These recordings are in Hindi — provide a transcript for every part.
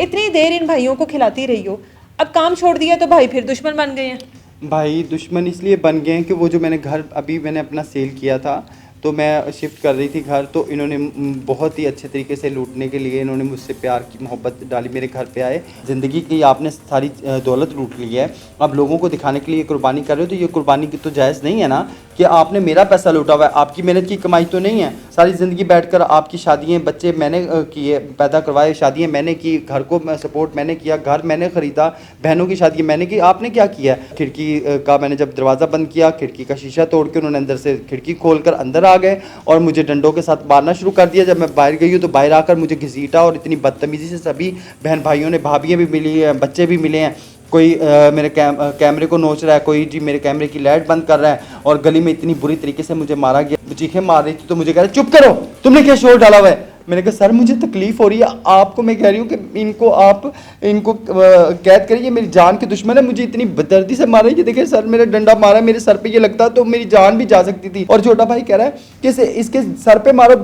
इतनी देर इन भाइयों को खिलाती रही हो, अब काम छोड़ दिया तो भाई फिर दुश्मन बन गए हैं। भाई दुश्मन इसलिए बन गए हैं कि वो जो मैंने घर अभी मैंने अपना सेल किया था, तो मैं शिफ्ट कर रही थी घर, तो इन्होंने बहुत ही अच्छे तरीके से लूटने के लिए इन्होंने मुझसे प्यार की मोहब्बत डाली, मेरे घर पे आए। ज़िंदगी की आपने सारी दौलत लूट ली है, अब लोगों को दिखाने के लिए कुर्बानी कर रहे हो, तो ये कुर्बानी की तो जायज़ नहीं है ना कि आपने मेरा पैसा लूटा हुआ है, आपकी मेहनत की कमाई तो नहीं है। सारी ज़िंदगी बैठकर आपकी शादियाँ बच्चे मैंने किए, पैदा करवाए, शादियाँ मैंने की, घर को सपोर्ट मैंने किया, घर मैंने ख़रीदा, बहनों की शादियाँ मैंने की, आपने क्या किया? खिड़की का मैंने जब दरवाज़ा बंद किया, खिड़की का शीशा तोड़ के उन्होंने अंदर से खिड़की खोल कर अंदर आ गए और मुझे डंडों के साथ मारना शुरू कर दिया। जब मैं बाहर गई हूँ तो बाहर आकर मुझे घसीटा और इतनी बदतमीज़ी से सभी बहन भाइयों ने, भाभियाँ भी मिली हैं, बच्चे भी मिले हैं, कोई मेरे कैमरे को नोच रहा है, कोई जी मेरे कैमरे की लाइट बंद कर रहा है, और गली में इतनी बुरी तरीके से मुझे मारा गया। चीखें मार रही थी तो मुझे कह रहे चुप करो, तुमने क्या शोर डाला हुआ है। मैंने कहा सर मुझे तकलीफ़ हो रही है, आपको मैं कह रही हूँ कि इनको कैद करिए, मेरी जान के दुश्मन है, मुझे इतनी बेदर्दी से मारा है। ये देखिए सर मेरा डंडा मारा है मेरे सर पे, ये लगता तो मेरी जान भी जा सकती थी। और छोटा भाई कह रहा है कि इसके सर पे मारो,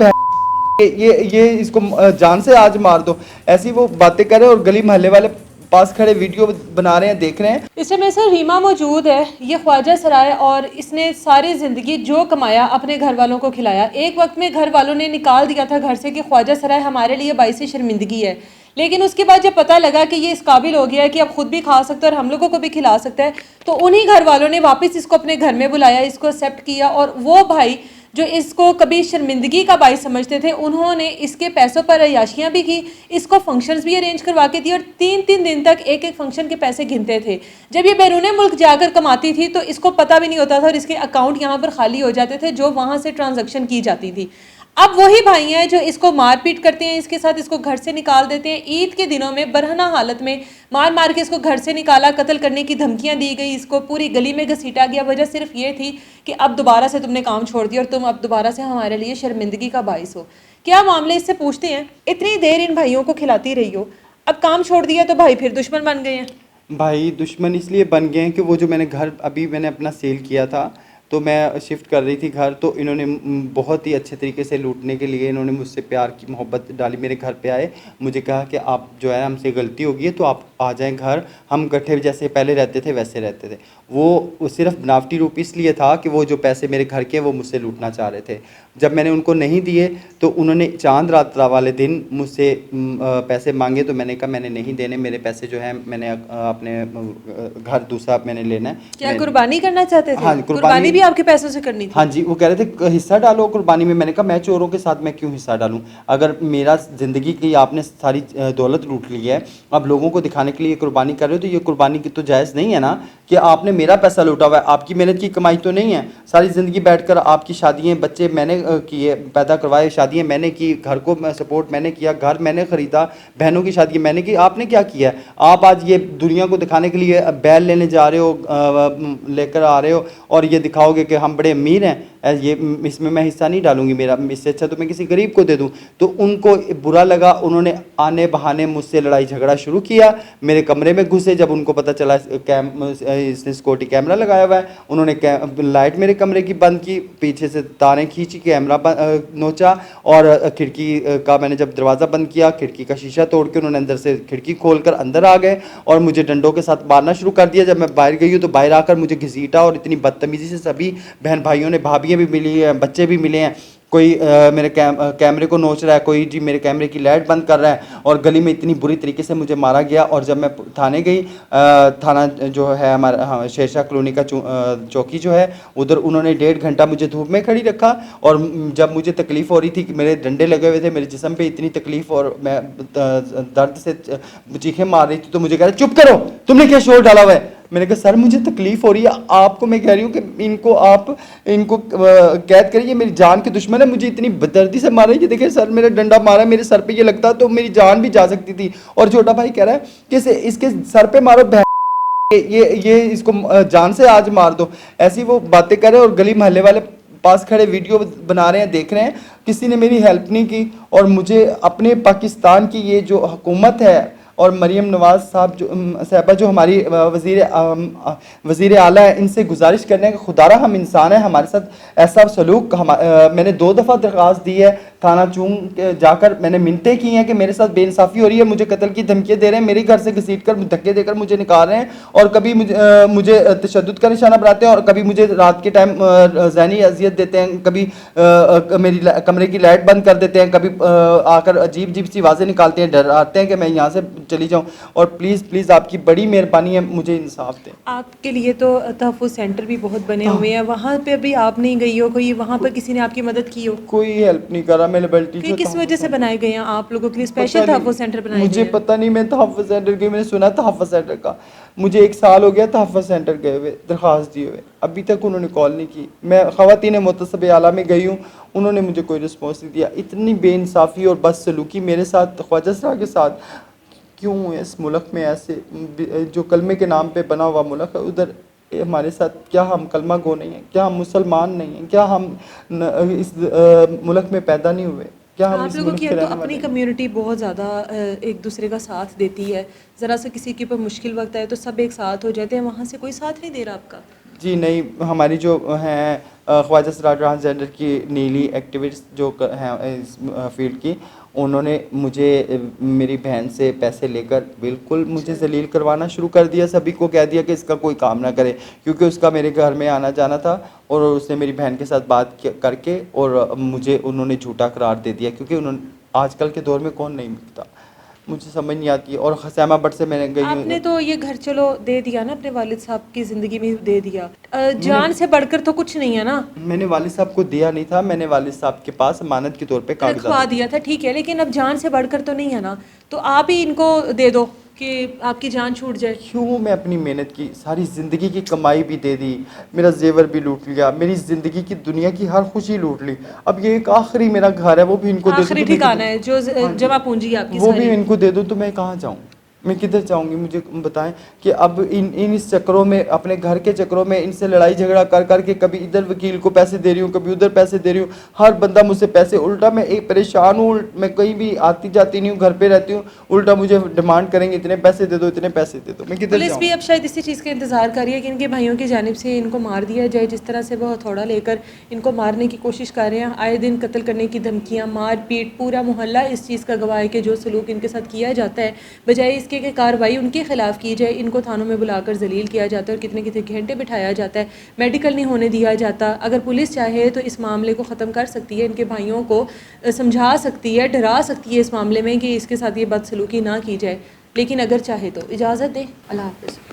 ये इसको जान से आज मार दो। ऐसी वो बातें कर रहे हैं और गली मोहल्ले वाले पास खड़े वीडियो बना रहे हैं, देख रहे हैं। इस समय सर रीमा मौजूद है, ये ख्वाजा सराय, और इसने सारी ज़िंदगी जो कमाया अपने घर वालों को खिलाया। एक वक्त में घर वालों ने निकाल दिया था घर से कि ख्वाजा सराय हमारे लिए बाइस शर्मिंदगी है, लेकिन उसके बाद जब पता लगा कि ये इस काबिल हो गया है कि अब खुद भी खा सकता है और हम लोगों को भी खिला सकता है, तो उन्हीं घर वालों ने वापस इसको अपने घर में बुलाया, इसको एक्सेप्ट किया। और वो भाई जो इसको कभी शर्मिंदगी का बाइस समझते थे, उन्होंने इसके पैसों पर अयाशियाँ भी की, इसको फंक्शंस भी अरेंज करवा के दिए और 3-3 दिन तक एक एक फंक्शन के पैसे गिनते थे। जब ये बैरून मुल्क जाकर कमाती थी तो इसको पता भी नहीं होता था और इसके अकाउंट यहाँ पर खाली हो जाते थे जो वहाँ से ट्रांजैक्शन की जाती थी। अब वही भाई हैं जो इसको मारपीट करते हैं, इसके साथ इसको घर से निकाल देते हैं। ईद के दिनों में बरहना हालत में मार मार के इसको घर से निकाला, कत्ल करने की धमकियां दी गई, इसको पूरी गली में घसीटा गया। वजह सिर्फ ये थी कि अब दोबारा से तुमने काम छोड़ दिया और तुम अब दोबारा से हमारे लिए शर्मिंदगी का बाइस हो। क्या मामले इससे पूछते हैं, इतनी देर इन भाइयों को खिलाती रही हो, अब काम छोड़ दिया तो भाई फिर दुश्मन बन गए हैं। भाई दुश्मन इसलिए बन गए हैं कि वो जो मैंने घर अभी मैंने अपना सेल किया था, तो मैं शिफ्ट कर रही थी घर, तो इन्होंने बहुत ही अच्छे तरीके से लूटने के लिए इन्होंने मुझसे प्यार की मोहब्बत डाली, मेरे घर पे आए। मुझे कहा कि आप जो है हमसे गलती हो गई है तो आप आ जाएं घर, हम इकट्ठे जैसे पहले रहते थे वैसे रहते थे। वो सिर्फ बनावटी रूप इसलिए था कि वो जो पैसे मेरे घर के वो मुझसे लूटना चाह रहे थे। जब मैंने उनको नहीं दिए तो उन्होंने चांद रात वाले दिन मुझसे पैसे मांगे, तो मैंने कहा मैंने नहीं देने, मेरे पैसे जो है मैंने अपने घर दूसरा मैंने लेना है। क्या कुर्बानी करना चाहते थे? हाँ, कुर्बानी भी आपके पैसों से करनी थी? हाँ जी, वो कह रहे थे हिस्सा डालो कुर्बानी में। मैंने कहा मैं चोरों के साथ मैं क्यों हिस्सा डालूं, अगर मेरा ज़िंदगी की आपने सारी दौलत लूट ली है, अब लोगों को दिखाने के लिए कुर्बानी कर रहे हो, तो ये कुर्बानी की तो जायज़ नहीं है ना कि आपने मेरा पैसा लूटा हुआ है, आपकी मेहनत की कमाई तो नहीं है। सारी ज़िंदगी बैठकर आपकी शादियाँ बच्चे मैंने किए, पैदा करवाए, शादियाँ मैंने की, घर को सपोर्ट मैंने किया, घर मैंने ख़रीदा, बहनों की शादियाँ मैंने की, आपने क्या किया? आप आज ये दुनिया को दिखाने के लिए बैल लेने जा रहे हो, लेकर आ रहे हो और ये दिखाओगे कि हम बड़े अमीर हैं, ये इसमें मैं हिस्सा नहीं डालूंगी, मेरा इससे अच्छा तो मैं किसी गरीब को दे दूं। तो उनको बुरा लगा, उन्होंने आने बहाने मुझसे लड़ाई झगड़ा शुरू किया, मेरे कमरे में घुसे। जब उनको पता चला इसने सिक्योरिटी कैमरा लगाया हुआ है, उन्होंने लाइट मेरे कमरे की बंद की, पीछे से तारें खींची, कैमरा नोचा और खिड़की का मैंने जब दरवाज़ा बंद किया, खिड़की का शीशा तोड़ के उन्होंने अंदर से खिड़की खोल कर अंदर आ गए और मुझे डंडों के साथ मारना शुरू कर दिया। जब मैं बाहर गई हूँ तो बाहर आकर मुझे घसीटा और इतनी बदतमीज़ी से सभी बहन भाइयों ने, भाभियाँ भी मिली हैं, बच्चे भी मिले हैं, कोई मेरे कैमरे को नोच रहा है, कोई जी मेरे कैमरे की लाइट बंद कर रहा है, और गली में इतनी बुरी तरीके से मुझे मारा गया। और जब मैं थाने गई, थाना जो है हमारा, हाँ, शेरशाह कॉलोनी का चौकी जो है, उधर उन्होंने 1.5 घंटा मुझे धूप में खड़ी रखा। और जब मुझे तकलीफ़ हो रही थी कि मेरे डंडे लगे हुए थे, मेरे जिस्म पे इतनी तकलीफ़ और मैं दर्द से चीखें मार रही थी, तो मुझे कह रहे चुप करो, तुमने क्या शोर डाला हुआ है। मैंने कहा सर मुझे तकलीफ़ हो रही है, आपको मैं कह रही हूँ कि इनको कैद करिए, मेरी जान के दुश्मन है, मुझे इतनी बेदर्दी से मारा है। ये देखिए सर मेरा डंडा मारा मेरे सर पे, ये लगता तो मेरी जान भी जा सकती थी। और छोटा भाई कह रहा है कि इसके सर पे मारो, ये इसको जान से आज मार दो। ऐसी वो बातें कर रहे हैं और गली मोहल्ले वाले पास खड़े वीडियो बना रहे हैं, देख रहे हैं। किसी ने मेरी हेल्प नहीं की और मुझे अपने पाकिस्तान की ये जो हुकूमत है और मरीम नवाज़ साहबा जो हमारी वज़ीर आला है, इनसे गुजारिश करने का खुदारा हम इंसान हैं, हमारे साथ ऐसा सलूक मैंने 2 दफ़ा दरख्वास्त दी है, थाना चूंग के जाकर मैंने मिन्नतें की हैं कि मेरे साथ बेइंसाफ़ी हो रही है, मुझे कत्ल की धमकियाँ दे रहे हैं, मेरे घर से घसीट कर धक्के देकर मुझे निकाल रहे हैं, और कभी मुझे तशद्दुद का निशाना बनाते हैं, और कभी मुझे रात के टाइम ज़हनी अजियत देते हैं, कभी मेरी कमरे की लाइट बंद कर देते हैं, कभी आकर अजीब अजीब सी आवाज़ें निकालते हैं, डराते हैं कि मैं यहाँ से चली जाऊँ। और प्लीज़ प्लीज़ आपकी बड़ी मेहरबानी है, मुझे इंसाफ दें। आपके लिए तो तहफ़्फ़ुज़ सेंटर भी बहुत बने हुए हैं, वहाँ पे भी आप नहीं गई हो, कोई वहाँ पर किसी ने आपकी मदद की हो? कोई हेल्प नहीं करा। मैंने बेल्टी कि किस वजह से बनाए गए हैं आप लोगों के लिए स्पेशल पता नहीं, तहफ़्फ़ुज़ सेंटर बनाए गए मुझे हैं? पता नहीं, मैं तहफ़्फ़ुज़ सेंटर गई, मैंने सुना तहफ़्फ़ुज़ सेंटर का, मुझे 1 साल हो गया तहफ़्फ़ुज़ सेंटर गए हुए, दरख्वास्त दिए हुए, अभी तक उन्होंने कॉल नहीं की। मैं ख़वातीन मुतसब आला में गई हूँ, उन्होंने मुझे कोई रिस्पॉन्स नहीं दिया। इतनी बेइंसाफ़ी और बदसलूकी मेरे साथ, ख्वाजा सरा के साथ क्यों है इस मुल्क में ऐसे? जो कलमे के नाम पे बना हुआ मुल्क है, उधर हमारे साथ क्या हम कलमा गो नहीं हैं? क्या हम मुसलमान नहीं हैं? क्या हम इस मुल्क में पैदा नहीं हुए? क्या हम आप इस लोगों मुल्क की के तो रहने अपनी वाले नहीं? कम्युनिटी बहुत ज़्यादा एक दूसरे का साथ देती है, ज़रा सा किसी के ऊपर मुश्किल वक्त आए तो सब एक साथ हो जाते हैं, वहाँ से कोई साथ नहीं दे रहा आपका? जी नहीं, हमारी जो हैं ख्वाजा सरार ट्रांसजेंडर की नीली एक्टिविस्ट जो हैं इस फील्ड की, उन्होंने मुझे मेरी बहन से पैसे लेकर बिल्कुल मुझे ज़लील करवाना शुरू कर दिया। सभी को कह दिया कि इसका कोई काम ना करे, क्योंकि उसका मेरे घर में आना जाना था, और उसने मेरी बहन के साथ बात करके और मुझे उन्होंने झूठा करार दे दिया, क्योंकि उन्होंने आजकल के दौर में कौन नहीं मिलता, मुझे समझ नहीं आती है। और खसैमा बट से मैंने गई आपने हूँ, तो ये घर चलो दे दिया ना अपने वालिद साहब की ज़िंदगी में दे दिया, मैंने जान से बढ़कर तो कुछ नहीं है ना? मैंने वालिद साहब को दिया नहीं था, मैंने वालिद साहब के पास अमानत के तौर पे रखवा कागजात दिया था, ठीक है, लेकिन अब जान से बढ़कर तो नहीं है ना, तो आप ही इनको दे दो कि आपकी जान छूट जाए। क्यों? मैं अपनी मेहनत की सारी ज़िंदगी की कमाई भी दे दी, मेरा जेवर भी लूट लिया, मेरी ज़िंदगी की दुनिया की हर खुशी लूट ली। अब ये एक आखिरी मेरा घर है, वो भी इनको दे दूँ आखिरी तो मैं ठिकाना है जो हाँ जी, जमा पूंजी है आपकी वो भी सारी। इनको दे दूँ तो मैं कहाँ जाऊँ? मैं किधर जाऊँगी? मुझे बताएं कि अब इन इस चक्करों में, अपने घर के चक्करों में इनसे लड़ाई झगड़ा कर कर के कभी इधर वकील को पैसे दे रही हूँ, कभी उधर पैसे दे रही हूँ, हर बंदा मुझसे पैसे, उल्टा मैं एक परेशान हूँ, मैं कहीं भी आती जाती नहीं हूँ, घर पे रहती हूँ, उल्टा मुझे डिमांड करेंगे इतने पैसे दे दो, इतने पैसे दे दो, मैं किधर पुलिस भी जाऊँ? अब शायद इसी चीज़ का इंतज़ार कर रही है कि इनके भाइयों की जानिब से इनको मार दिया जाए, जिस तरह से वो हथौड़ा लेकर इनको मारने की कोशिश कर रहे हैं, आए दिन कत्ल करने की धमकियाँ, मार पीट, पूरा मोहल्ला इस चीज़ का गवाह है कि जो सलूक इनके साथ किया जाता है, बजाय इसके कि कार्रवाई उनके खिलाफ की जाए, इनको थानों में बुलाकर जलील किया जाता है और कितने कितने घंटे बिठाया जाता है, मेडिकल नहीं होने दिया जाता। अगर पुलिस चाहे तो इस मामले को ख़त्म कर सकती है, इनके भाइयों को समझा सकती है, डरा सकती है इस मामले में कि इसके साथ ये बदसलूकी ना की जाए, लेकिन अगर चाहे तो इजाज़त दें। अल्लाह हाफ़िज़।